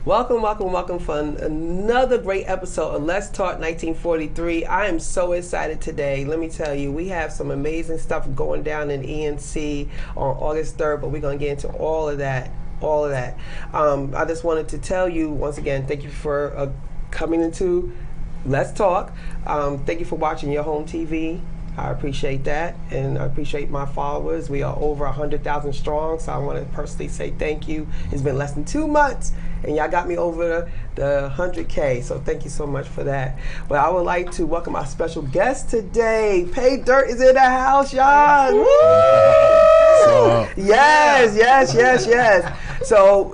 Welcome, welcome, welcome for another great episode of Let's Talk 1943. I am so excited today. Let me tell you, we have some amazing stuff going down in ENC on August 3rd, but we're going to get into all of that. I just wanted to tell you, once again, thank you for coming into Let's Talk. Thank you for watching your home TV. I appreciate that, and I appreciate my followers. We are over 100,000 strong, so I want to personally say thank you. It's been less than 2 months, and y'all got me over the 100K, so thank you so much for that. But I would like to welcome our special guest today. PAYDERT is in the house, y'all. Woo! Yes. So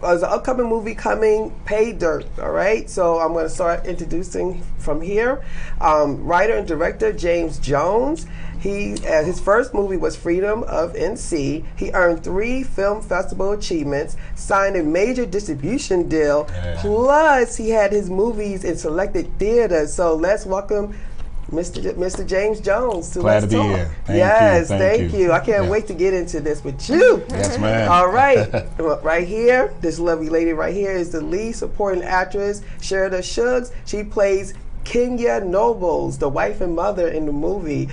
there's an upcoming movie coming, PAYDERT, all right? So I'm going to start introducing from here. Writer and director James Jones. His first movie was Freedom of NC. He earned 3 film festival achievements, signed a major distribution deal, plus he had his movies in selected theaters. So let's welcome Mr. James Jones to Glad Let's to be Talk. here. Thank you. I can't wait to get into this with you. Yes, ma'am. All right. Right here, this lovely lady right here is the lead supporting actress, Sherida Suggs. She plays Kenya Nobles, the wife and mother in the movie.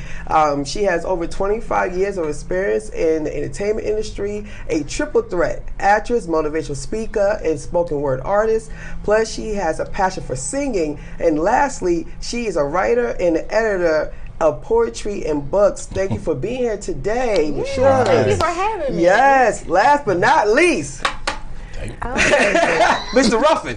She has over 25 years of experience in the entertainment industry, a triple threat actress, motivational speaker, and spoken word artist. Plus, she has a passion for singing. And lastly, she is a writer and an editor of poetry and books. Thank you for being here today, Michelle. Thank you for having me. Yes, last but not least, Mr. Ruffin.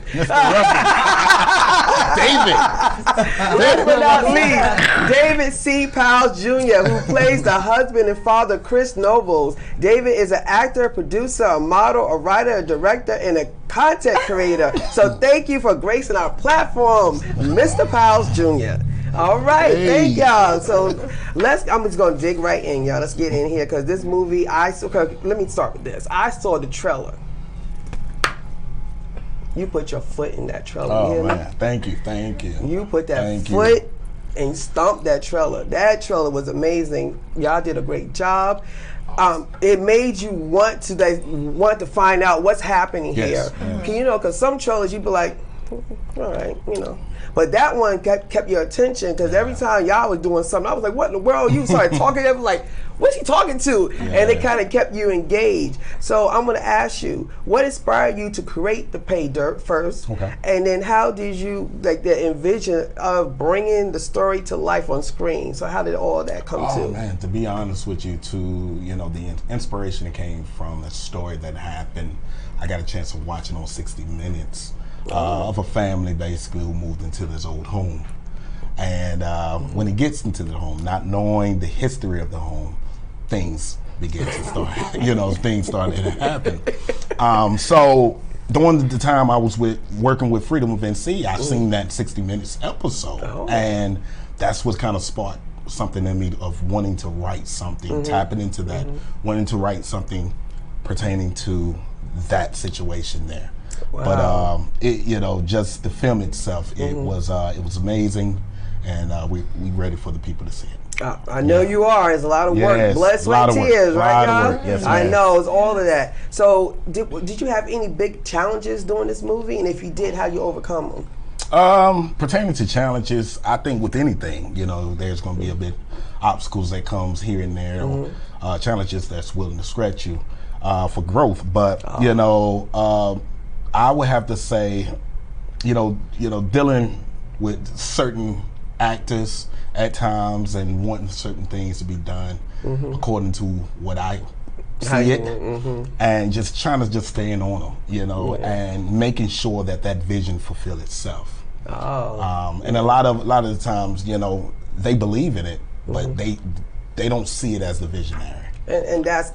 David. Last but not least, David C. Pyles Jr., who plays the husband and father, Chris Nobles. David is an actor, producer, a model, a writer, a director, and a content creator. So thank you for gracing our platform, Mr. Pyles Jr. All right, thank y'all. So I'm just gonna dig right in, y'all. Let's get in here, because this movie, let me start with this. I saw the trailer. You put your foot in that trailer. Oh, man. Thank you. You put that foot and stomped that trailer. That trailer was amazing. Y'all did a great job. It made you want to find out what's happening here. Because some trailers you'd be like, all right, But that one kept your attention, because every time y'all was doing something, I was like, what in the world? You started talking, I was like, what's he talking to? And it kind of kept you engaged. So I'm going to ask you, what inspired you to create the PAYDERT first? Okay. And then how did you the envision of bringing the story to life on screen? So how did all that come to? Oh, man, to be honest with you, the inspiration that came from a story that happened. I got a chance of watching on 60 Minutes. Of a family basically who moved into this old home, and when it gets into the home, not knowing the history of the home, things begin to start. Things started to happen. So during the time I was working with Freedom of NC, I seen that 60 Minutes episode, and that's what kind of sparked something in me of wanting to write something, tapping into that, wanting to write something pertaining to that situation there. Wow. But just the film itself, it was amazing, and we ready for the people to see it. I know you are. It's a lot of work, blood, sweat, tears, right, y'all? Yes, I know, it's all of that. So, did you have any big challenges doing this movie? And if you did, how you overcome them? Pertaining to challenges, I think with anything, there's going to be a bit obstacles that comes here and there, or challenges that's willing to scratch you for growth. But I would have to say, dealing with certain actors at times and wanting certain things to be done according to what I see and just trying to stay in on them, and making sure that vision fulfill itself. And a lot of the times, they believe in it, but they don't see it as the visionary. And that's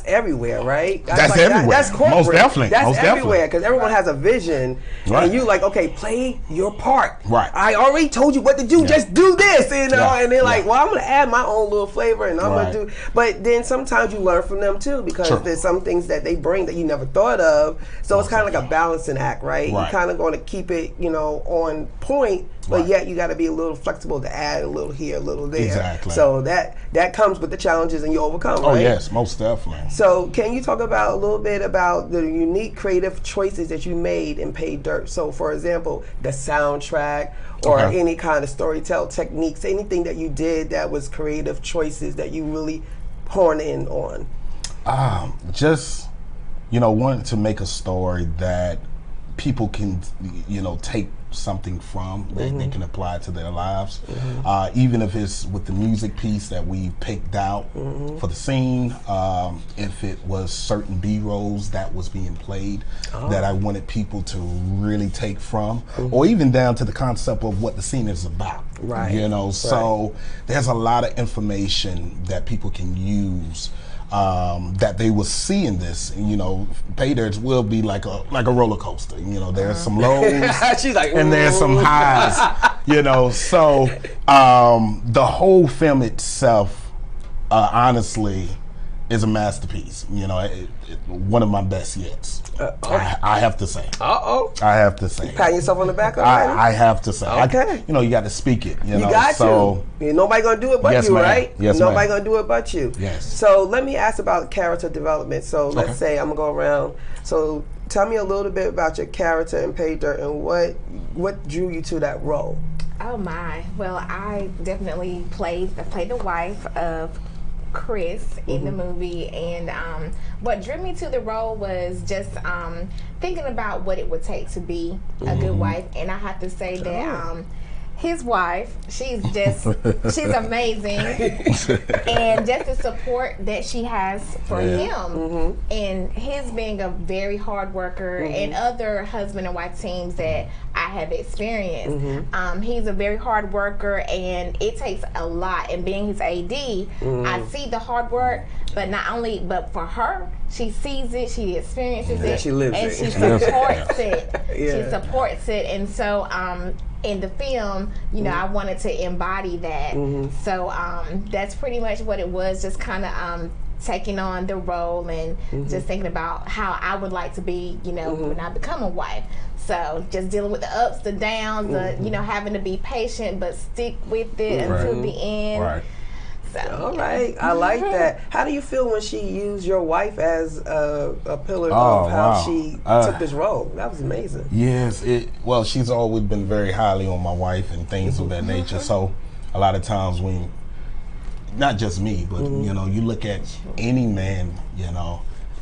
everywhere, right? That's everywhere. That's corporate. Most definitely. That's everywhere, because everyone has a vision, and you okay, play your part. Right. I already told you what to do. Just do this, and they're like, well, I'm going to add my own little flavor, and I'm going to do. But then sometimes you learn from them too, because there's some things that they bring that you never thought of. So it's kind of like a balancing act, right? You're kind of going to keep it, on point. But yet you got to be a little flexible to add a little here, a little there. Exactly. So that comes with the challenges, and you overcome. Oh right? yes, most definitely. So can you talk about a little bit about the unique creative choices that you made in Pay Dirt? So for example, the soundtrack or any kind of storytelling techniques, anything that you did that was creative choices that you really horn in on? Just, wanted to make a story that people can, take something from that they can apply to their lives. Even if it's with the music piece that we picked out for the scene, if it was certain B-rolls that was being played that I wanted people to really take from, or even down to the concept of what the scene is about. So there's a lot of information that people can use that they will see in this. PAYDERT will be like a roller coaster. There's some lows She's like, and there's some highs. So the whole film itself, honestly, is a masterpiece. One of my best yet. I have to say. I have to say. You patting yourself on the back already? I have to say. Okay. You got to speak it. You got so, to. Nobody gonna do it but you, right? Yes, Nobody gonna do it but you. Yes. So let me ask about character development. So let's say I'm gonna go around. So tell me a little bit about your character in PAYDERT and what drew you to that role. Oh my! Well, I definitely played the wife of Chris in the movie, and what drew me to the role was just thinking about what it would take to be a good wife. And I have to say that his wife, she's amazing, and just the support that she has for him, and his being a very hard worker, and other husband and wife teams that I have experienced. He's a very hard worker, and it takes a lot. And being his AD, I see the hard work, but for her, she sees it, she experiences it, she lives and it. she supports it. She supports it, and so in the film, I wanted to embody that. So that's pretty much what it was, just kind of taking on the role and just thinking about how I would like to be, when I become a wife. So just dealing with the ups, the downs, the having to be patient but stick with it until the end. So, all right, I like that. How do you feel when she used your wife as a pillar of how she took this role? That was amazing. Yes, well, she's always been very highly on my wife and things of that nature. So a lot of times when, not just me, but you look at any man,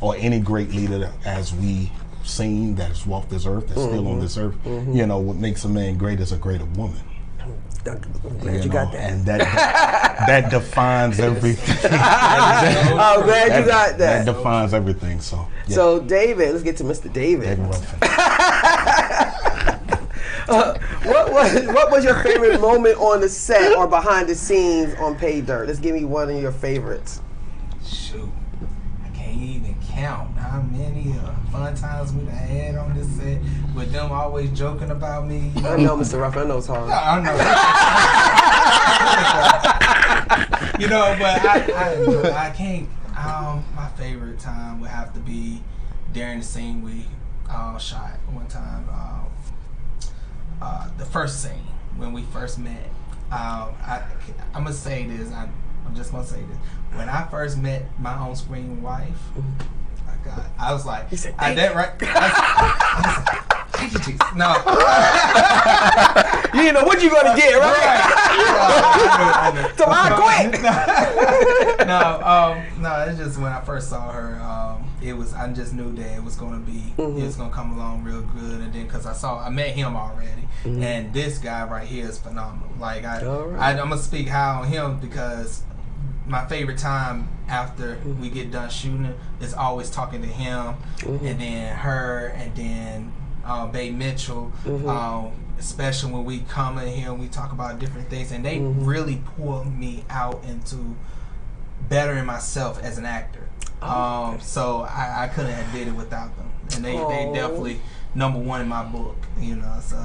or any great leader as we seen that has walked this earth, that's still on this earth, what makes a man great is a greater woman. I'm glad you got that. And that defines everything. I'm glad you got that. That defines everything. So, So David, let's get to Mr. David. What was your favorite moment on the set or behind the scenes on PAYDERT? Let's give me one of your favorites. Shoot, I can't even count how many fun times we've had on this set with them always joking about me. I know, Mr. Ruffin, I know it's hard. I know. But I can't. My favorite time would have to be during the scene we shot one time. The first scene when we first met. I'm gonna say this. I'm just gonna say this. When I first met my on-screen wife, God, I was like, that right? Thank you, Jesus. No. You didn't know what you gonna get, right? I know. So I quit. No, it's just when I first saw her, I just knew that it was gonna be, it was gonna come along real good, and then because I met him already, and this guy right here is phenomenal. Like I'm gonna speak high on him because my favorite time after we get done shooting is always talking to him, and then her, and then Bae Mitchell, especially when we come in here and we talk about different things, and they really pull me out into bettering myself as an actor. So I couldn't have did it without them, and they definitely #1 in my book. So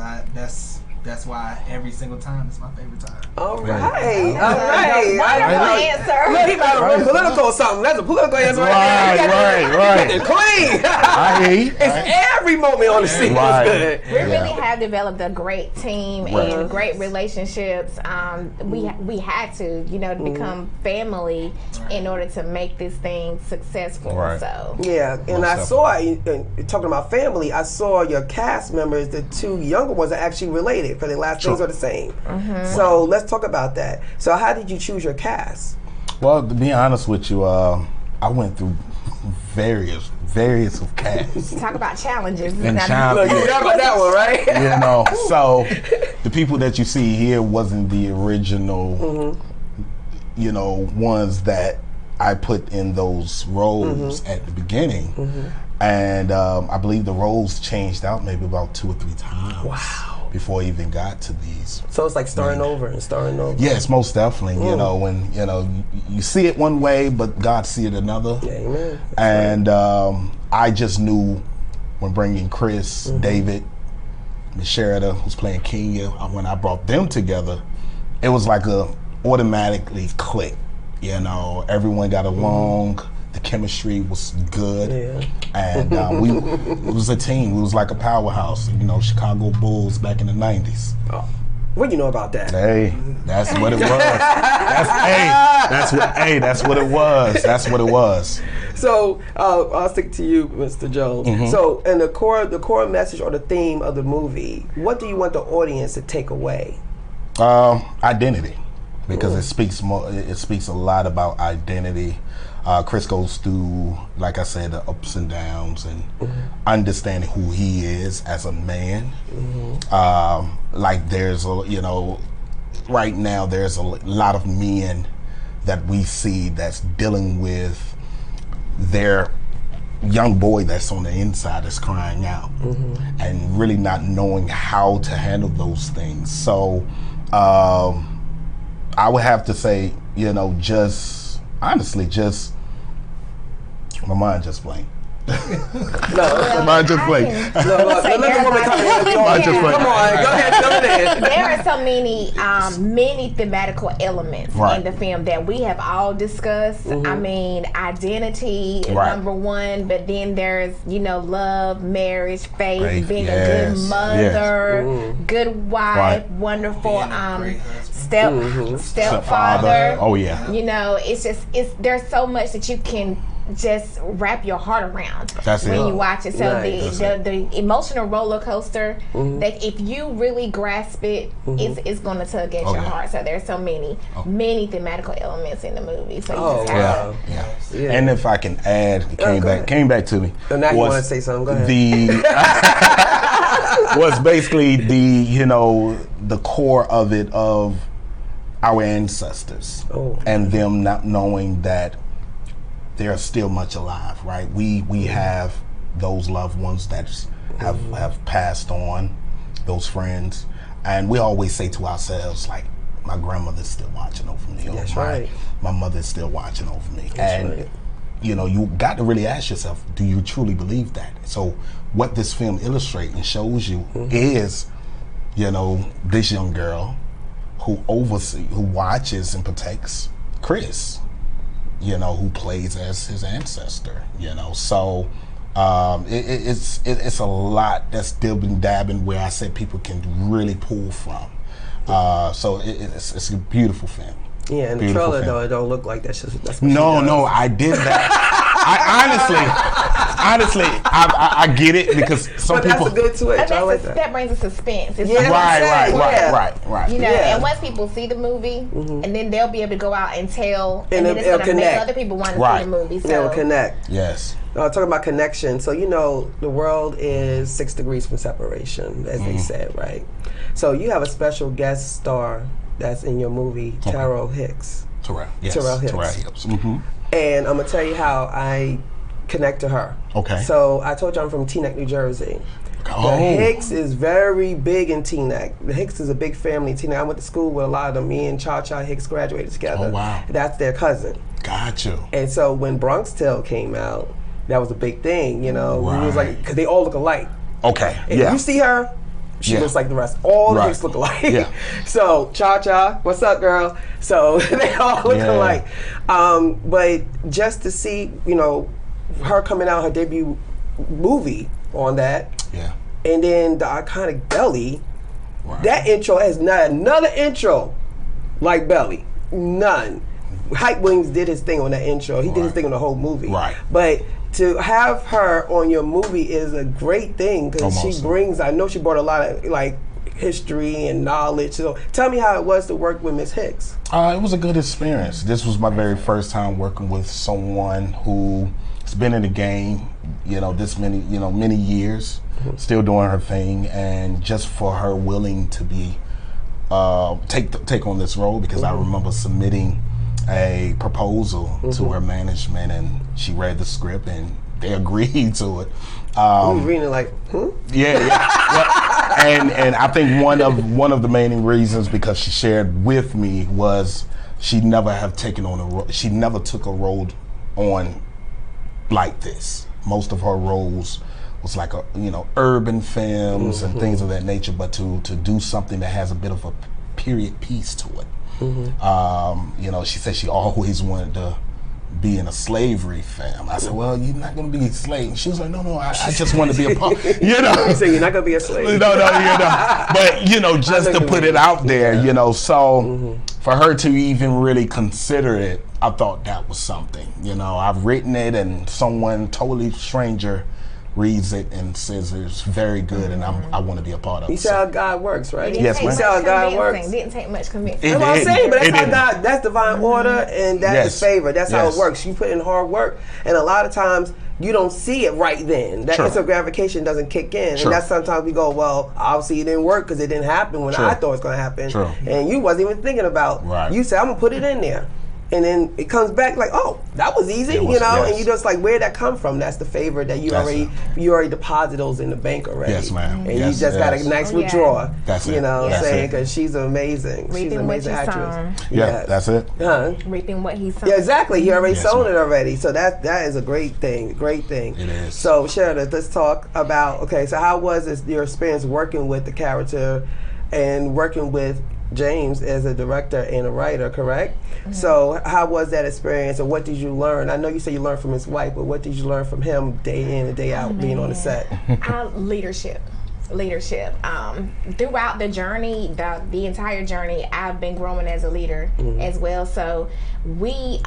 that's why every single time is my favorite time. All right, all right. Wonderful answer. Look, he about to run political or something. That's a political answer Right. It's clean. I hear you. It's every moment on the scene was good. We really have developed a great team and great relationships. We had to, become family in order to make this thing successful. Right. So Yeah, and I saw, talking about family, I saw your cast members, the two younger ones are actually related because their last names are the same. So let's talk about that. So how did you choose your cast? Well, to be honest with you, I went through various of casts. talk about challenges. And Look, you got about that one, right? So the people that you see here wasn't the original, ones that I put in those roles at the beginning. And I believe the roles changed out maybe about 2 or 3 times. Wow. Before I even got to these. So it's like starting over and starting over. Yes, most definitely. When you see it one way, but God see it another. Yeah, amen. And I just knew when bringing Chris, David, Miss Sherida, who's playing Kenya, when I brought them together, it was like a automatically click. Everyone got along. The chemistry was good, and it was a team. We was like a powerhouse, Chicago Bulls back in the '90s. Oh. What do you know about that? Hey, that's what it was. That's what it was. That's what it was. So I'll stick to you, Mr. Jones. So, and the core message or the theme of the movie, what do you want the audience to take away? Identity, because it speaks more. It speaks a lot about identity. Chris goes through, like I said, the ups and downs and understanding who he is as a man. Like there's right now there's a lot of men that we see that's dealing with their young boy that's on the inside that's crying out and really not knowing how to handle those things. So I would have to say, just honestly, my mind just blank. No, mind just blank. let the woman come in. Come on, go ahead. There are so many thematical elements in the film that we have all discussed. I mean, identity is number one, but then there's love, marriage, faith, being a good mother, good wife, wonderful stepfather. Oh yeah. There's so much that you can just wrap your heart around when you watch it. So the emotional roller coaster, that if you really grasp it, it's going to tug at your heart. So there's so many thematical elements in the movie. So you just have to. And if I can add, it came back to me. So now you want to say something? Go ahead. Was basically the core of it, of our ancestors and them not knowing that they're still much alive, right? We have those loved ones that have passed on, those friends, and we always say to ourselves, like, my grandmother's still watching over me. That's right. My mother's still watching over me. That's you got to really ask yourself, do you truly believe that? So what this film illustrates and shows you is, this young girl who watches and protects Chris, who plays as his ancestor, So it's a lot that's dibbing dabbing where I said people can really pull from. So it's a beautiful film. Yeah, and the trailer though, it don't look like that's No, I did that. Honestly, I get it because some people. That's a good twitch. I like that. That brings a suspense. It's Right. And once people see the movie, and then they'll be able to go out and tell, and then it's going to make other people want to see the movie. So they'll connect. Yes. Talking about connection. So the world is 6 degrees from separation, as they said, right? So you have a special guest star that's in your movie, Terrell Hicks. Terrell Hicks. And I'm gonna tell you how I connect to her. Okay. So I told you I'm from Teaneck, New Jersey. The Hicks is very big in Teaneck. The Hicks is a big family in Teaneck. I went to school with a lot of them. Me and Cha Hicks graduated together. Oh, wow. That's their cousin. Gotcha. And so when Bronx Tale came out, that was a big thing, It was like, because they all look alike. Okay. If you see her, she looks like the rest. All the Right. hicks look alike. Yeah. So Cha, what's up, girl? So they all look alike. But just to see, her coming out her debut movie on that, and then the iconic Belly. Right. That intro has not another intro like Belly. None. Hype Williams did his thing on that intro. He did his thing on the whole movie. Right. But to have her on your movie is a great thing because she brings, I know she brought a lot of like history and knowledge. So tell me how it was to work with Miss Hicks. It was a good experience. This was my very first time working with someone who's been in the game, this many years, still doing her thing, and just for her willing to be take on this role, because I remember submitting a proposal to her management, and she read the script and they agreed to it. We was reading it like, Yeah. And I think one of the main reasons, because she shared with me, was she never have taken on a role. She never took a role on like this. Most of her roles was like urban films and things of that nature. But to do something that has a bit of a period piece to it. She said she always wanted to be in a slavery film. I said, well, you're not going to be a slave. She was like, no, I just want to be a part. You say you're not going to be a slave. No, But, just to put it out there, so for her to even really consider it, I thought that was something. I've written it and someone totally stranger reads it and says it's very good, and I want to be a part of it. You see how God works, right? Yes, ma'am. You see how God works. Didn't take much convincing. That's what I'm saying, but that's how God, that's divine order, and that is favor. That's how it works. You put in hard work, and a lot of times you don't see it right then. That instant gratification doesn't kick in, and that's sometimes we go, well, obviously it didn't work because it didn't happen when I thought it was going to happen, and you wasn't even thinking about. You said, I'm going to put it in there. And then it comes back like, oh, that was easy, and you just like, where'd that come from? That's the favor that you already deposited those in the bank already. Yes, ma'am. And you just got a nice withdrawal. That's it. You know what I'm saying? Because she's amazing. She's an amazing actress. That's it. Reaping what he's sown. Yeah, exactly. He already sown it already. So that is a great thing. Great thing. It is. So Sherida, let's talk about, so how was your experience working with the character and working with James as a director and a writer, correct? So how was that experience, and what did you learn? I know you said you learned from his wife, but what did you learn from him day in and day out being on the set? Leadership. Throughout the journey, the entire journey, I've been growing as a leader as well. So we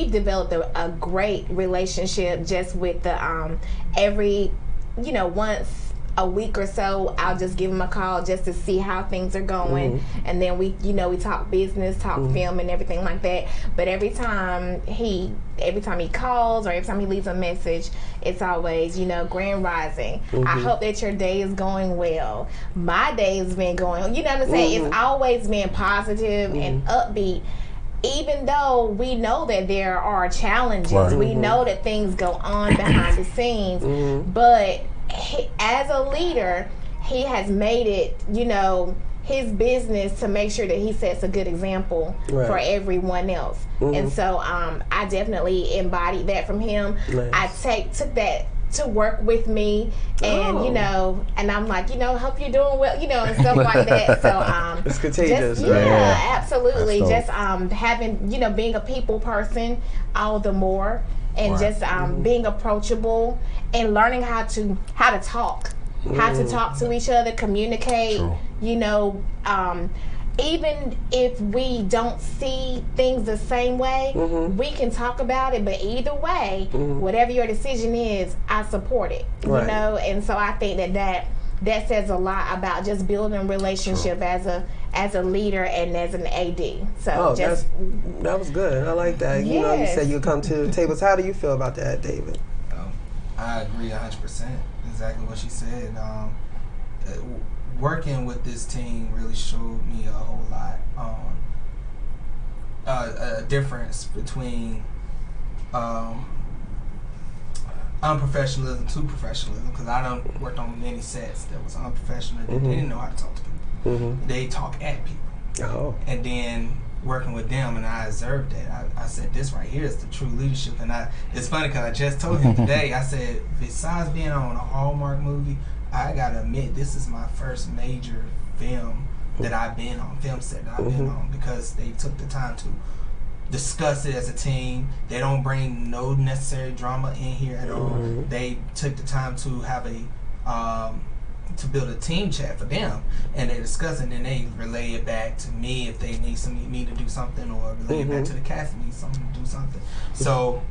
developed a great relationship just with the every once a week or so, I'll just give him a call just to see how things are going, and then we talk business, talk film, and everything like that. But every time he calls or every time he leaves a message, it's always grand rising. I hope that your day is going well. My day has been going. You know what I'm saying? It's always been positive and upbeat. Even though we know that there are challenges, we know that things go on behind the scenes, but as a leader, he has made it, his business to make sure that he sets a good example for everyone else. And so I definitely embodied that from him. I took that to work with me, and and I'm like, hope you're doing well, and stuff like that. So it's contagious. Absolutely. Just having, being a people person all the more. And just being approachable and learning how to talk, how to talk to each other, communicate. Even if we don't see things the same way, we can talk about it. But either way, whatever your decision is, I support it. And so I think that says a lot about just building relationship as a leader and as an AD. So that was good. I like that. Yes. You said you come to the tables. How do you feel about that, David? I agree 100%. Exactly what she said. Working with this team really showed me a whole lot on a difference between unprofessionalism to professionalism, because I done worked on many sets that was unprofessional. They didn't know how to talk to people. They talk at people. And then working with them, and I observed that. I said, this right here is the true leadership. And it's funny because I just told him today, I said, besides being on a Hallmark movie, I gotta admit, this is my first major film that I've been on, film set that I've been on, because they took the time to discuss it as a team. They don't bring no necessary drama in here at all. They took the time to have to build a team chat for them, and they discuss it, and then they relay it back to me if they need me to do something, or relay it back to the cast if they need something to do something. So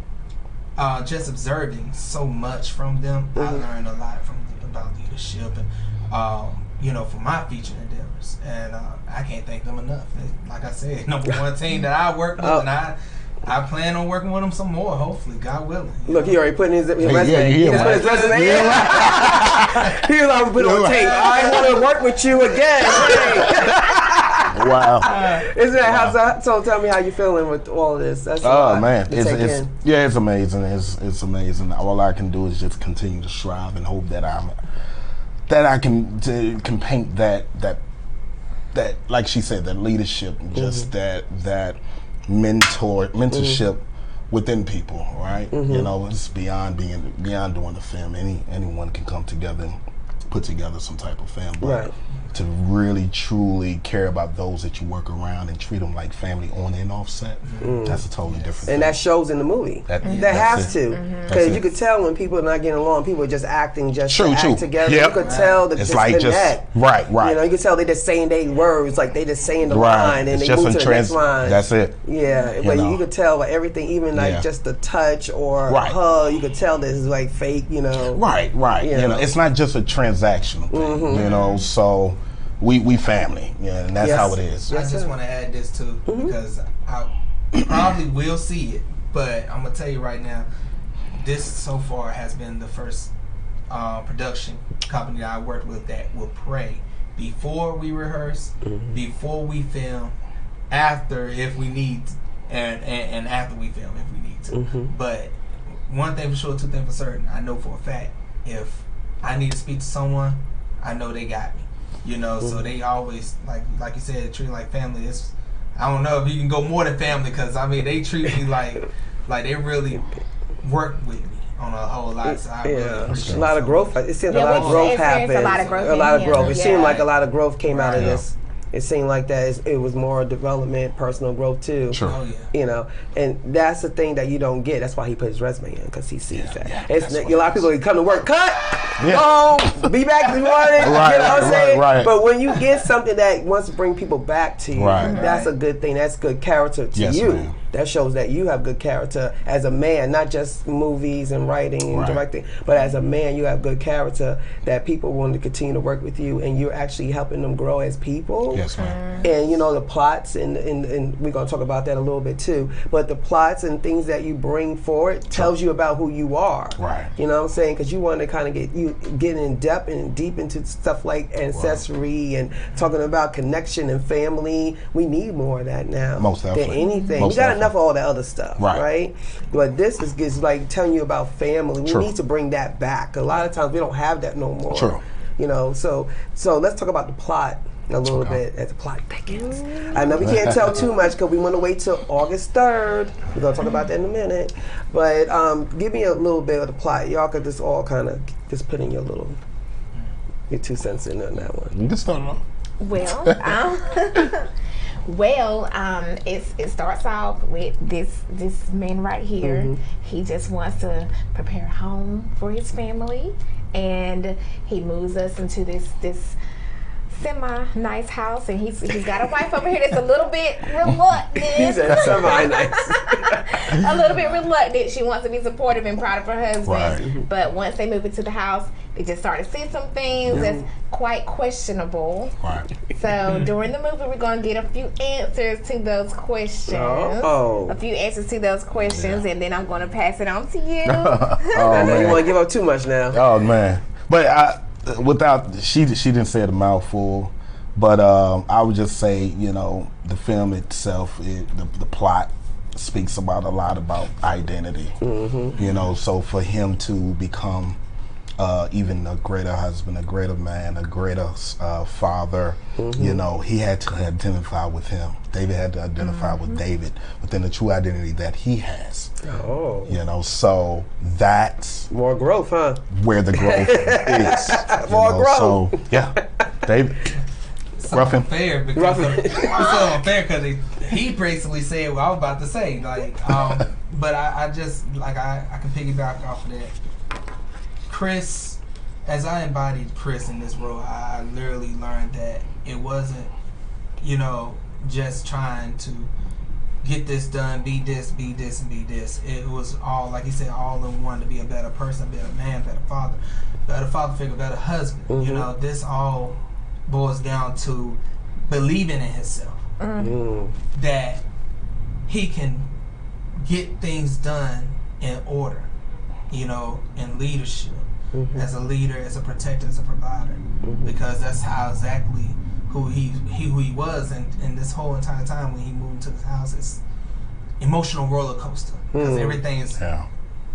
just observing so much from them, I learned a lot about leadership, and you know, for my feature endeavors, and I can't thank them enough. Like I said, number one team that I work with, and I plan on working with them some more, hopefully, God willing. Look, he already put in his resume. Yeah, He just put his resume in. He was like, put on tape. I want to work with you again. Wow. Isn't that so tell me how you feeling with all of this. That's man, it's amazing. It's amazing. All I can do is just continue to strive and hope that I can paint that like she said, that leadership, just that mentorship within people, right? You know, it's beyond doing the film. Anyone can come together and put together some type of film, but to really truly care about those that you work around and treat them like family on and off set, that's a totally different thing. And that shows in the movie. That has to, because you could tell when people are not getting along, people are just acting to act together. You could tell the disconnect. Right. You know, you could tell they just saying their words, like they just saying the line, and it's they move to the next line. That's it. Yeah, but you could tell by everything, even like just the touch or hug, you could tell this is like fake. You know. Right. You know, it's not just a transactional thing. You know, so. We family, and that's how it is. I just want to add this too, because I probably will see it, but I'm gonna tell you right now, this so far has been the first production company that I worked with that will pray before we rehearse, before we film, after if we need, and after we film if we need to. But one thing for sure, two things for certain, I know for a fact, if I need to speak to someone, I know they got me. You know, so they always, like you said, treat like family. I don't know if you can go more than family, because I mean they treat me like they really work with me on a whole lot. So I really appreciate a lot of growth. It seems a lot of growth happened. A lot of growth. It seemed like a lot of growth came out of this. It seemed like that it was more development, personal growth too. Sure. Oh, yeah. You know, and that's the thing that you don't get. That's why he put his resume in, because he sees that. Yeah, a lot of people come to work, cut, go, be back this morning. You know what I'm saying? Right. But when you get something that wants to bring people back to you, that's a good thing. That's good character to you. Ma'am. That shows that you have good character as a man, not just movies and writing and directing, but as a man, you have good character that people want to continue to work with you, and you're actually helping them grow as people. Yes, ma'am. And you know, the plots, and we're going to talk about that a little bit too, but the plots and things that you bring forward tells you about who you are. Right. You know what I'm saying? Because you want to kind of get in depth and deep into stuff like ancestry and talking about connection and family. We need more of that now. Most definitely. Than anything. We got enough of all the other stuff, right? But this is like telling you about family. We need to bring that back. A lot of times we don't have that no more. True. You know, so let's talk about the plot a little bit as the plot thickens. I know we can't tell too much because we want to wait till August 3rd. We're going to talk about that in a minute. But give me a little bit of the plot. Y'all could just all kind of just put in your 2 cents in on that one. You can start off. Well, it starts off with this man right here. He just wants to prepare a home for his family, and he moves us into this semi-nice house, and he's got a wife over here that's a little bit reluctant. He's semi-nice. A little bit reluctant. She wants to be supportive and proud of her husband. Right. But once they move into the house, they just start to see some things that's quite questionable. Right. So during the movie, we're going to get a few answers to those questions. A few answers to those questions, and then I'm going to pass it on to you. I know you want to give up too much now. Oh man, but she didn't say it a mouthful, but I would just say, you know, the film itself, the plot speaks about a lot about identity. You know, so for him to become even a greater husband, a greater man, a greater father. You know, he had to identify with him. David had to identify with David within the true identity that he has. Oh. You know, so that's More growth, huh? where the growth is. More growth. So, yeah, David. So Ruffin. unfair because it's so unfair because he basically said what I was about to say. Like, but I just like I can piggyback off of that. Chris, as I embodied Chris in this role, I literally learned that it wasn't, you know, just trying to get this done, be this, and be this. It was all, like he said, all in one, to be a better person, better man, better father figure, better husband. You know, this all boils down to believing in himself, that he can get things done in order, you know, in leadership, as a leader, as a protector, as a provider, because that's how exactly who he was, and this whole entire time when he moved into this house, it's emotional roller coaster because everything is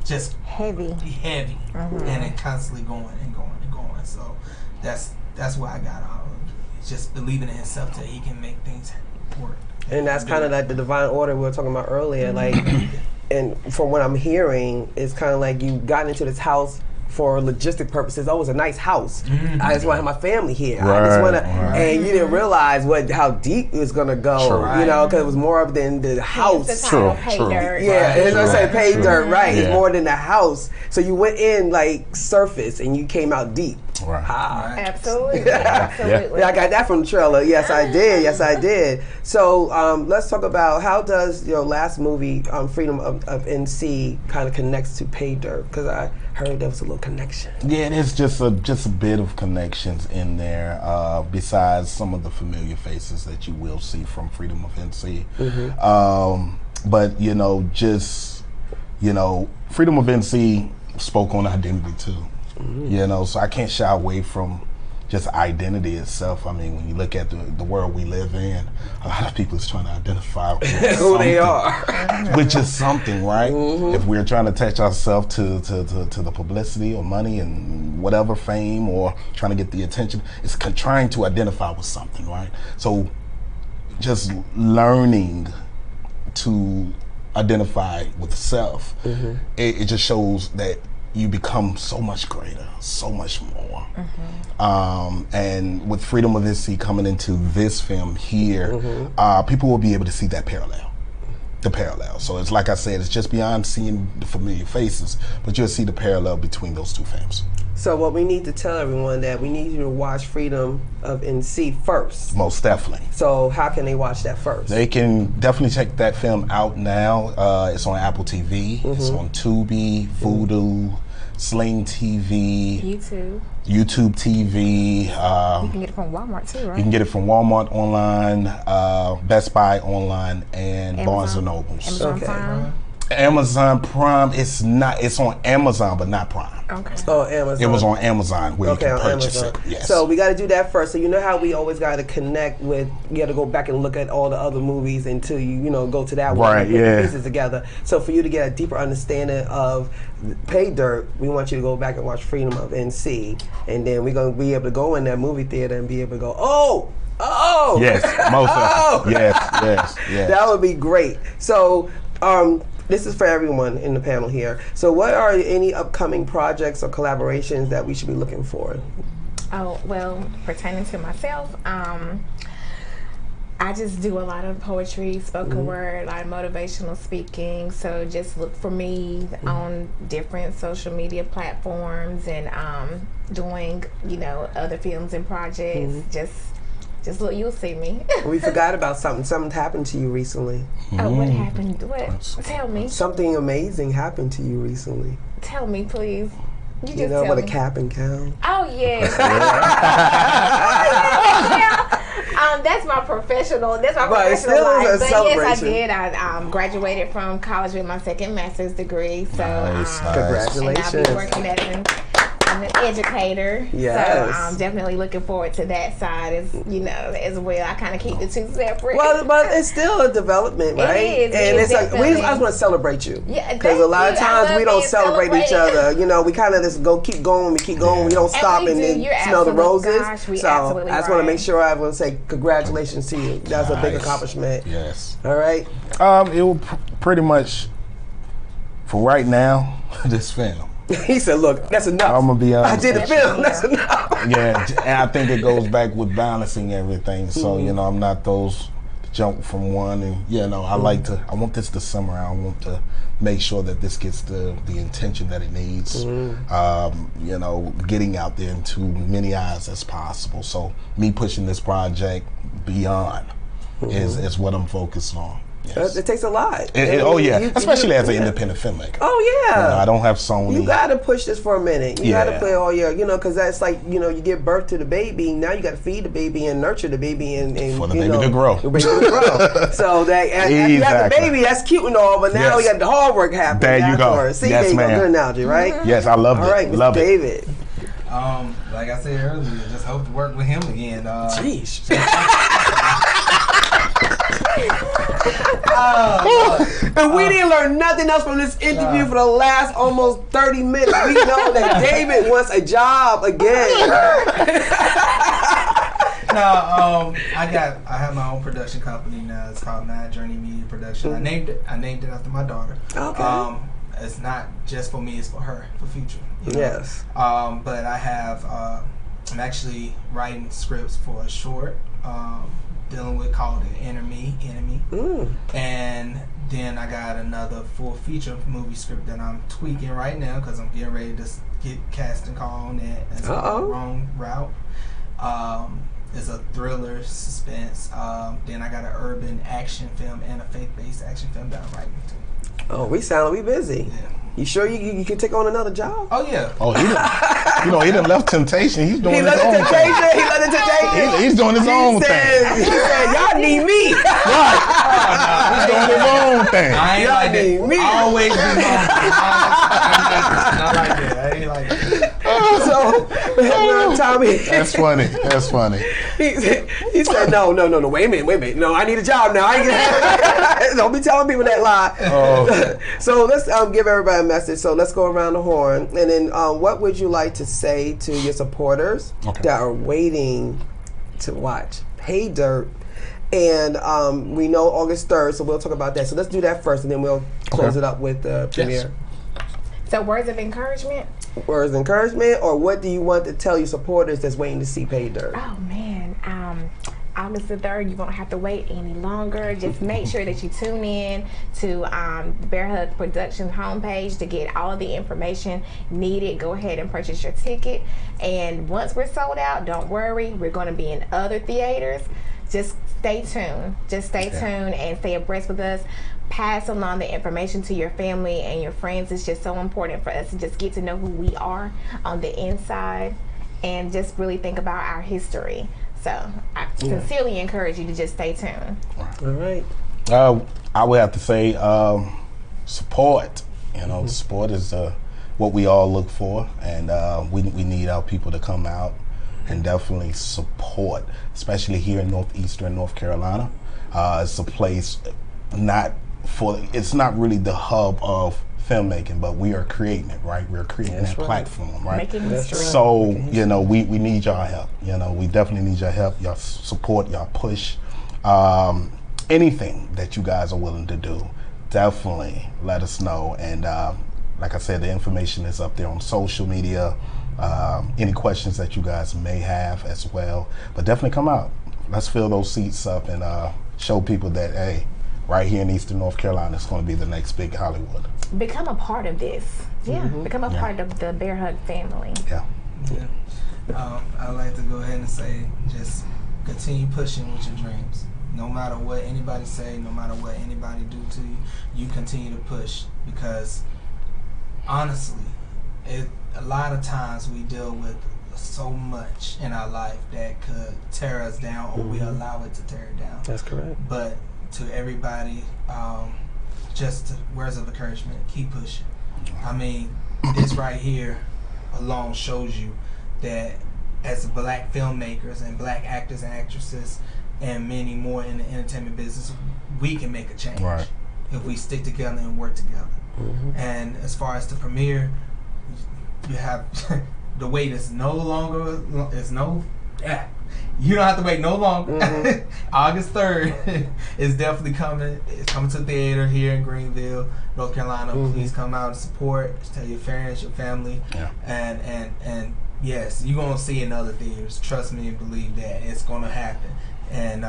just heavy, and it constantly going and going and going. So that's what I got out of it. It's just believing in himself that he can make things work. And that's kind of like the divine order we were talking about earlier. Like, and from what I'm hearing, it's kind of like you got into this house for logistic purposes. Oh, it's a nice house. I just want to have my family here. I just want to, and you didn't realize how deep it was gonna go. You know, because it was more of than the house. True. PAYDERT. Yeah, it's gonna say pay dirt, right? It's more than the house. So you went in like surface and you came out deep. Absolutely. Absolutely. Yeah, I got that from the trailer. Yes, I did. Yes, I did. So let's talk about how does your last movie, Freedom of NC, kind of connects to PAYDERT? Because I heard there was a little connection. Yeah, there's just a bit of connections in there, besides some of the familiar faces that you will see from Freedom of NC. But you know, Freedom of NC spoke on identity too. You know, so I can't shy away from just identity itself. I mean, when you look at the world we live in, a lot of people is trying to identify with who they are, which is something, right? If we're trying to attach ourselves to the publicity or money and whatever, fame, or trying to get the attention, it's trying to identify with something, right? So just learning to identify with self, it just shows that you become so much greater, so much more. And with Freedom of NC coming into this film here, people will be able to see that parallel. So it's like I said, it's just beyond seeing the familiar faces, but you'll see the parallel between those two films. So what we need to tell everyone that we need you to watch Freedom of NC first. Most definitely. So how can they watch that first? They can definitely check that film out now. It's on Apple TV. It's on Tubi, Vudu, Sling TV, YouTube TV. You can get it from Walmart too, right? You can get it from Walmart online, Best Buy online, and Barnes and Nobles. Amazon Prime. Amazon Prime. It's on Amazon, but not Prime. Okay. Oh, Amazon. It was on Amazon where you can purchase Amazon. it. Yes. So we got to do that first. So you know how we always got to connect with. You got to go back and look at all the other movies until you go to that one and put the pieces together. So for you to get a deeper understanding of PAYDERT, we want you to go back and watch Freedom of NC, and then we're gonna be able to go in that movie theater and be able to go, oh. Yes, most of it. Yes. That would be great. So. This is for everyone in the panel here. So what are any upcoming projects or collaborations that we should be looking for? Oh, well, pertaining to myself, I just do a lot of poetry, spoken word, a lot of motivational speaking. So just look for me on different social media platforms and doing, other films and projects. Just look, you'll see me. We forgot about something. Something happened to you recently. Oh, what happened? What? Tell me. Something amazing happened to you recently. Tell me, please. You just tell with me. a cap and gown. Oh, yes. That's my professional. That's my professional life. But yes, I did. I graduated from college with my second master's degree. So nice. And Congratulations. I'll be working at I'm an educator. Yes. So I'm definitely looking forward to that side as well. I kind of keep the two separate. Well, but it's still a development, right? It is. And It's I just definitely. want to celebrate you. Yeah, Because a lot of thank you. I times we love don't being celebrate each other. celebrated. You know, we kind of just keep going, we don't stop we and do. then You're smell the absolutely- roses. gosh, we So absolutely I just want to right. make sure I want to say congratulations to you. That's a big Nice. accomplishment. Yes. All right. It will pretty much, for right now, this film. He said, "Look, that's enough. I'm gonna be honest. I did the film. That's enough." Yeah, and I think it goes back with balancing everything. So I'm not those jump from one, and I want this to simmer. I want to make sure that this gets the intention that it needs. Getting out there into many eyes as possible. So me pushing this project beyond is what I'm focused on. Yes. It takes a lot. Especially as an independent filmmaker. Oh yeah. I don't have Sony. You got to push this for a minute. You got to put all your, because that's like, you give birth to the baby. Now you got to feed the baby and nurture the baby and for the baby to grow. The baby to grow. So that after you have the baby, that's cute and all, but now you got the hard work happening. There you go. afterwards. See, Yes, there you go. ma'am. Good analogy, right? Yes, I love it. All right, love Mr. David. Like I said earlier, just hope to work with him again. Jeez. And we didn't learn nothing else from this interview for the last almost 30 minutes. We know that David wants a job again. I have my own production company now. It's called Nine Journey Media Production. I named it after my daughter. Okay. It's not just for me; it's for her, for future. Yes. But I have. I'm actually writing scripts for a short. Dealing with called Enemy, and then I got another full feature movie script that I'm tweaking right now because I'm getting ready to get casting call on that. That's the wrong route. It's a thriller, suspense. Then I got an urban action film and a faith-based action film that I'm writing too. Oh, we busy. Yeah. You sure you can take on another job? Oh yeah. Oh, he done left Temptation. He's doing He his left own the thing. temptation. He left the temptation. He's doing his own thing. He said, y'all need me. He's doing his own thing. I ain't Y'all like need that. me. I always be not like that. I ain't like that. So, Tommy. That's funny. He said, no. Wait a minute. No, I need a job now. I ain't gonna don't be telling people that lie. Oh. So let's give everybody a message. So let's go around the horn. And then what would you like to say to your supporters that are waiting to watch Pay Dirt? And we know August 3rd, so we'll talk about that. So let's do that first, and then we'll close it up with the premiere. So words of encouragement? Words of encouragement, or what do you want to tell your supporters that's waiting to see Pay Dirt? Oh man, August the 3rd, you won't have to wait any longer. Just make sure that you tune in to the Bear Hug Productions homepage to get all of the information needed. Go ahead and purchase your ticket. And once we're sold out, don't worry, we're going to be in other theaters. Just stay tuned. And stay abreast with us. Pass along the information to your family and your friends. It's just so important for us to just get to know who we are on the inside and just really think about our history. So I sincerely encourage you to just stay tuned. All right. I would have to say support. Support is what we all look for, and we need our people to come out and definitely support, especially here in Northeastern North Carolina. It's a place it's not really the hub of filmmaking, but we are creating it, right? We're creating that platform, right? Making history. So, we need y'all help. We definitely need your help, your support, your push. Anything that you guys are willing to do, definitely let us know. And like I said, the information is up there on social media. Any questions that you guys may have as well. But definitely come out. Let's fill those seats up and show people that, hey, right here in Eastern North Carolina, it's going to be the next big Hollywood. Become a part of this. Become a part of the Bear Hug family. I'd like to go ahead and say, just continue pushing with your dreams. No matter what anybody say, no matter what anybody do to you, you continue to push. Because honestly, a lot of times we deal with so much in our life that could tear us down, or we allow it to tear it down. That's correct. But to everybody, just words of encouragement, keep pushing. I mean, this right here alone shows you that as Black filmmakers and Black actors and actresses and many more in the entertainment business, we can make a change if we stick together and work together. And as far as the premiere, you have the wait is no longer you don't have to wait no longer. August 3rd is definitely coming. It's coming to the theater here in Greenville, North Carolina. Please come out and support. Tell your friends, your family, and yes, you're gonna see it in other theaters. Trust me and believe that it's gonna happen. And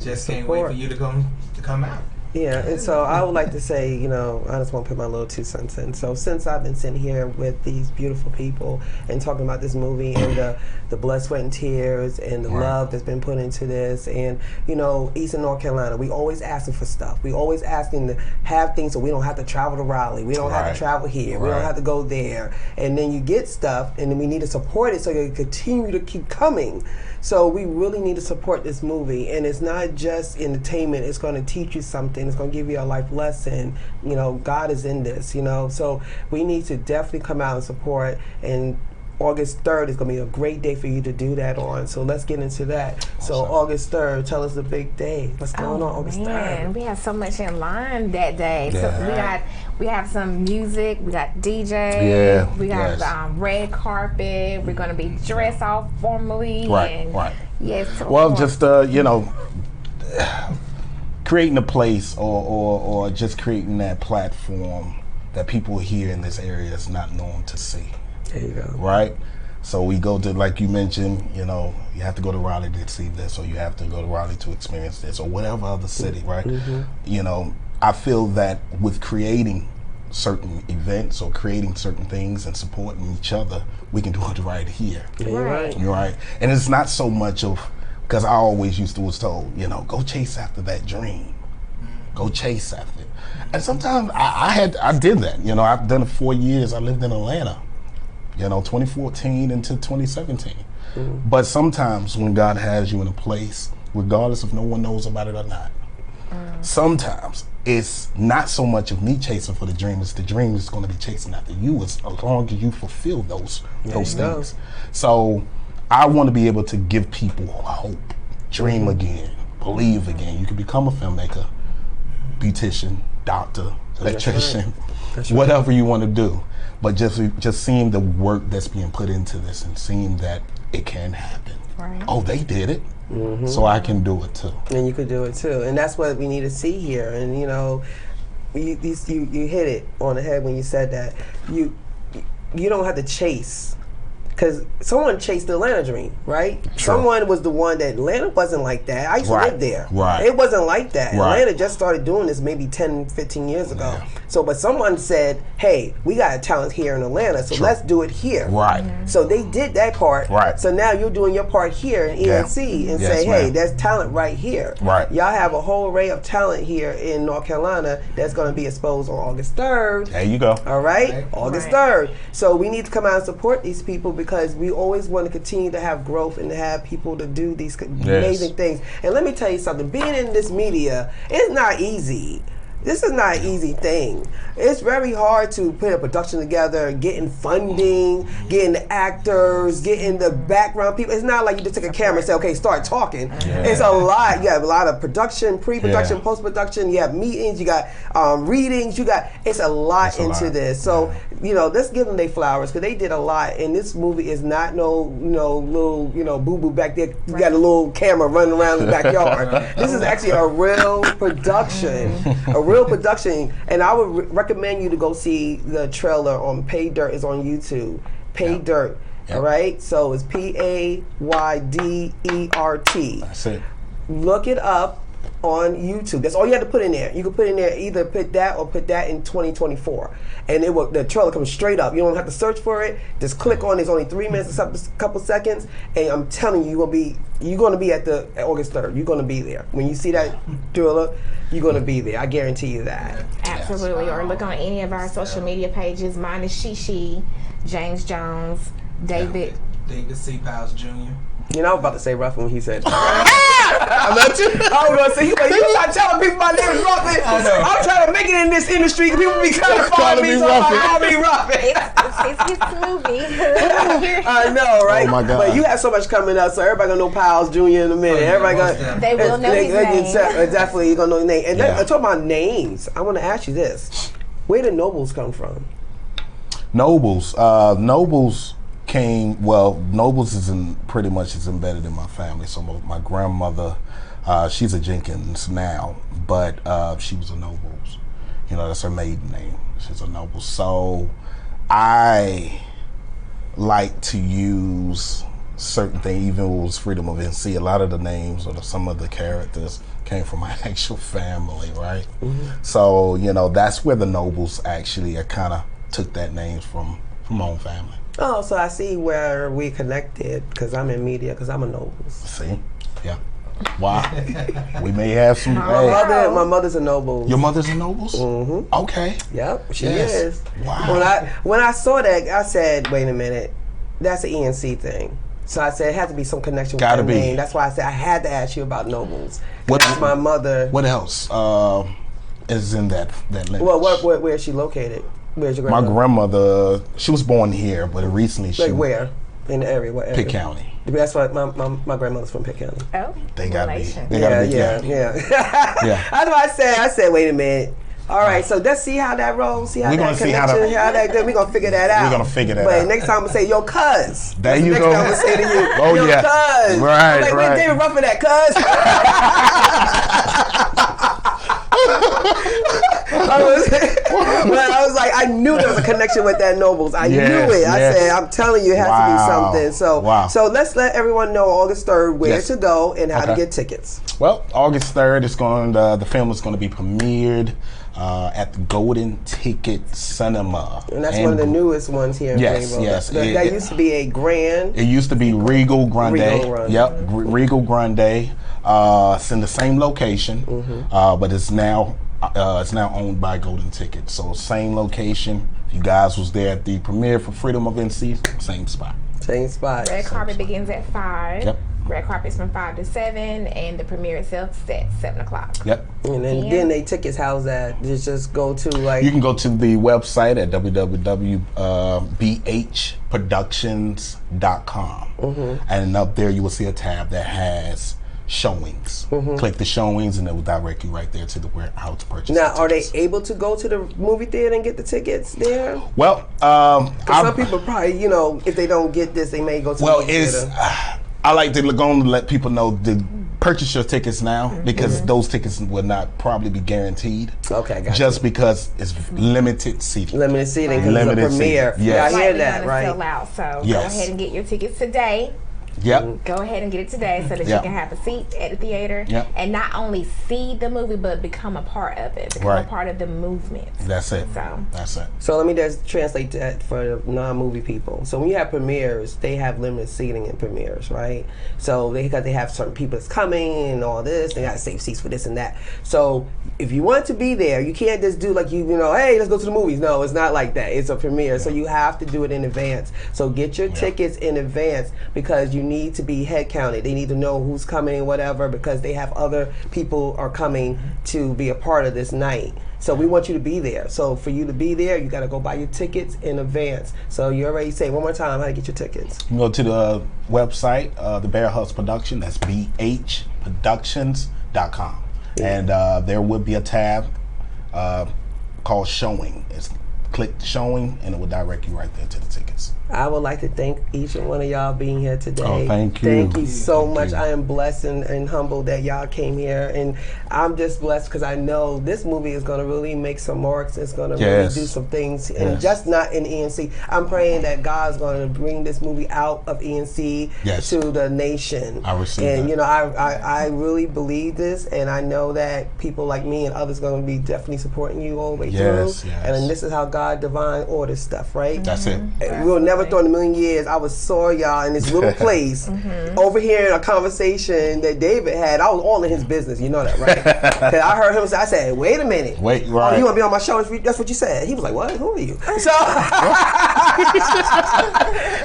just can't wait for you to come out. Yeah, and so I would like to say, you know, I just want to put my little 2 cents in. So since I've been sitting here with these beautiful people and talking about this movie and the blood, sweat, and tears and the love that's been put into this, and, you know, Eastern North Carolina, we always asking for stuff. We always asking to have things so we don't have to travel to Raleigh. We don't have to travel here. We don't have to go there. And then you get stuff, and then we need to support it so you can continue to keep coming. So we really need to support this movie, and it's not just entertainment. It's going to teach you something. It's going to give you a life lesson. You know, God is in this, you know. So we need to definitely come out and support, and August 3rd is going to be a great day for you to do that on. So let's get into that. So August 3rd, tell us the big day. What's going on August 3rd? We have so much in line that day. So we have some music, we got DJ, we got red carpet, we're going to be dressed all formally. Yes. Well, just, you know, creating a place or just creating that platform that people here in this area is not known to see. There you go. Right? So we go to, like you mentioned, you know, you have to go to Raleigh to see this, or you have to go to Raleigh to experience this, or whatever other city, right? You know, I feel that with creating certain events or creating certain things and supporting each other, we can do it right here. You're right. You're right. And it's not so much of, because I always was told, you know, go chase after that dream. Go chase after it. And sometimes I did that. You know, I've done it 4 years. I lived in Atlanta, you know, 2014 into 2017. But sometimes when God has you in a place, regardless if no one knows about it or not, sometimes it's not so much of me chasing for the dream, it's the dream that's going to be chasing after you as long as you fulfill those things. So I want to be able to give people hope, dream again, believe again. You can become a filmmaker, beautician, doctor, electrician, whatever you want to do. But just seeing the work that's being put into this and seeing that it can happen. Oh, they did it, so I can do it too. And you could do it too. And that's what we need to see here. And, you know, you hit it on the head when you said that. You don't have to chase. Because someone chased the Atlanta dream, right? Someone was the one that, Atlanta wasn't like that. I used to live there. It wasn't like that. Atlanta just started doing this maybe 10, 15 years ago. So, but someone said, hey, we got a talent here in Atlanta, so let's do it here. So they did that part. So now you're doing your part here in ENC and say, hey, there's talent right here. Y'all have a whole array of talent here in North Carolina that's going to be exposed on August 3rd. There you go. All right? August 3rd. So we need to come out and support these people, because we always want to continue to have growth and to have people to do these amazing things. And let me tell you something, being in this media, it's not easy. This is not an easy thing. It's very hard to put a production together, getting funding, getting the actors, getting the background people. It's not like you just take a camera and say, okay, start talking. It's a lot. You have a lot of production, pre-production, post-production. You have meetings, you got readings, it's a lot into this. So, you know, let's give them their flowers, because they did a lot. And this movie is not no little, boo-boo back there. You got a little camera running around in the backyard. This is actually a real production, and I would recommend you to go see the trailer on PAYDERT. It's on YouTube. PAYDERT. All right, so it's PAYDERT. That's it. Look it up on YouTube. That's all you have to put in there. You can put in there, either put that or put that in 2024, and the trailer comes straight up. You don't have to search for it. Just click on it. It's only 3 minutes, a couple seconds, and I'm telling you, you're gonna be at August 3rd. You're gonna be there when you see that trailer. You're gonna be there. I guarantee you that. Absolutely. Or look on any of our social media pages. Mine is She, James Jones, David Then you can see Pyles Jr. You know, I was about to say Ruffin when he said I'm not you. I was going to say, you not telling people my name is Ruffin. I'm trying to make it in this industry. People be trying to follow me, so I'll be Ruffin. It's his movie. I know, right? Oh my God. But you have so much coming up, so everybody gonna know Pyles Jr. in a minute. Everybody gonna, they will know his name. Definitely, you're gonna know his name. And Yeah. talking about names, I want to ask you this: where did Nobles come from? Nobles. Nobles came. Well, Nobles is pretty much is embedded in my family. So my grandmother, she's a Jenkins now, but she was a Nobles. You know, that's her maiden name. She's a Nobles. So I like to use certain things, even if it was Freedom of NC. A lot of the names or some of the characters came from my actual family, right? Mm-hmm. So, you know, that's where the Nobles actually kind of took that name from my own family. Oh, so I see where we connected because I'm in media because I'm a Nobles. See? Yeah. Wow. We may have some. My mother's a Nobles. Your mother's a Nobles? Mm-hmm. Okay. Yep, she is. Wow. When I saw that, I said, wait a minute, that's an ENC thing. So I said it had to be some connection with her name. That's why I said I had to ask you about Nobles. That's my mother. What else is in that lineage? Well, where is she located? Where's your grandmother? My grandmother, she was born here, but recently she... Like where? In the area? What area? Pitt County. That's why my grandmother's from Pitt County. Oh, they got to be. Yeah. That's why I said, wait a minute. All right, so let's see how that rolls. See how we're that connection, how that good. We're going to figure that out. We're going to figure that out. But next time I'm going to say, yo, cuz. There you go. Next time I'm going to say to you, oh, yo, yeah. cuz. Right, like, right. Where's David Ruffin at, cuz? I was like, I knew there was a connection with that Nobles. I knew it. I said, I'm telling you, it has to be something. So let's let everyone know August 3rd where to go and how to get tickets. Well, August 3rd is the film is going to be premiered at the Golden Ticket Cinema. And that's one of the newest ones here in Greenville. Yes. That used to be a Grand. It used to be Regal Grande. Yep, Regal Grande. It's in the same location, but it's now owned by Golden Ticket. So same location. You guys was there at the premiere for Freedom of NC. Same spot. Same spot. Red carpet begins at 5. Yep. Red carpet's from 5 to 7, and the premiere itself is at 7 o'clock. Yep. And then they tickets, how's that? Just go to like... You can go to the website at www.bhproductions.com. And up there you will see a tab that has showings. Click the showings and it will direct you right there to how to purchase. Now, are they able to go to the movie theater and get the tickets there? Well, some people probably, if they don't get this, they may go to the movie theater. I like to go and let people know to purchase your tickets now because those tickets will not probably be guaranteed. Okay, got just because it's limited seating. Limited seating because it's a premiere. Seating. Yes. Yeah, I hear that, right? Sell out, so go ahead and get your tickets today. Yep. Go ahead and get it today so that you can have a seat at the theater and not only see the movie but become a part of it, become a part of the movement. That's it. That's it. So let me just translate that for non-movie people. So when you have premieres, they have limited seating in premieres, right? So because they have certain people that's coming and all this, they got to save seats for this and that. So if you want to be there, you can't just do like hey, let's go to the movies. No, it's not like that. It's a premiere, so you have to do it in advance. So get your tickets in advance because you need to be head counted. They need to know who's coming, whatever, because they have other people are coming to be a part of this night. So we want you to be there. So for you to be there, you got to go buy your tickets in advance. So you already say one more time how to get your tickets. You go to the website, the Bear Huts Production. That's bhproductions.com, and there would be a tab called Showing. Click Showing, and it will direct you right there to the tickets. I would like to thank each and one of y'all being here today. Oh, thank you. Thank you so much. I am blessed and humbled that y'all came here. And I'm just blessed because I know this movie is going to really make some marks. It's going to really do some things. And just not in ENC. I'm praying that God's going to bring this movie out of ENC to the nation. I receive and, that. I really believe this. And I know that people like me and others are going to be definitely supporting you all the way through. And this is how God divine orders stuff, right? That's it. We'll never never thought in a million years I would saw y'all in this little place overhearing a conversation that David had. I was all in his business. You know that, right? Because I heard him say, I said, wait a minute. Wait, Oh, right. you want to be on my show? That's what you said. He was like, what? Who are you? So,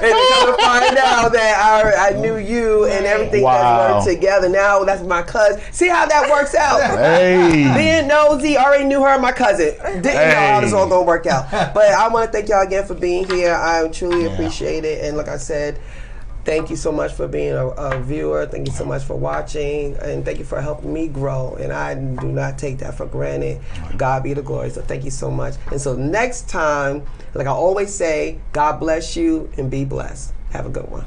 and come to find out that I knew you and everything that worked together. Now that's my cousin. See how that works out? Hey. Being nosy, already knew her, my cousin. Didn't know how this all gonna work out. But I want to thank y'all again for being here. I truly appreciate it. And like I said, thank you so much for being a viewer. Thank you so much for watching. And thank you for helping me grow. And I do not take that for granted. God be the glory. So thank you so much. And so next time, like I always say, God bless you and be blessed. Have a good one.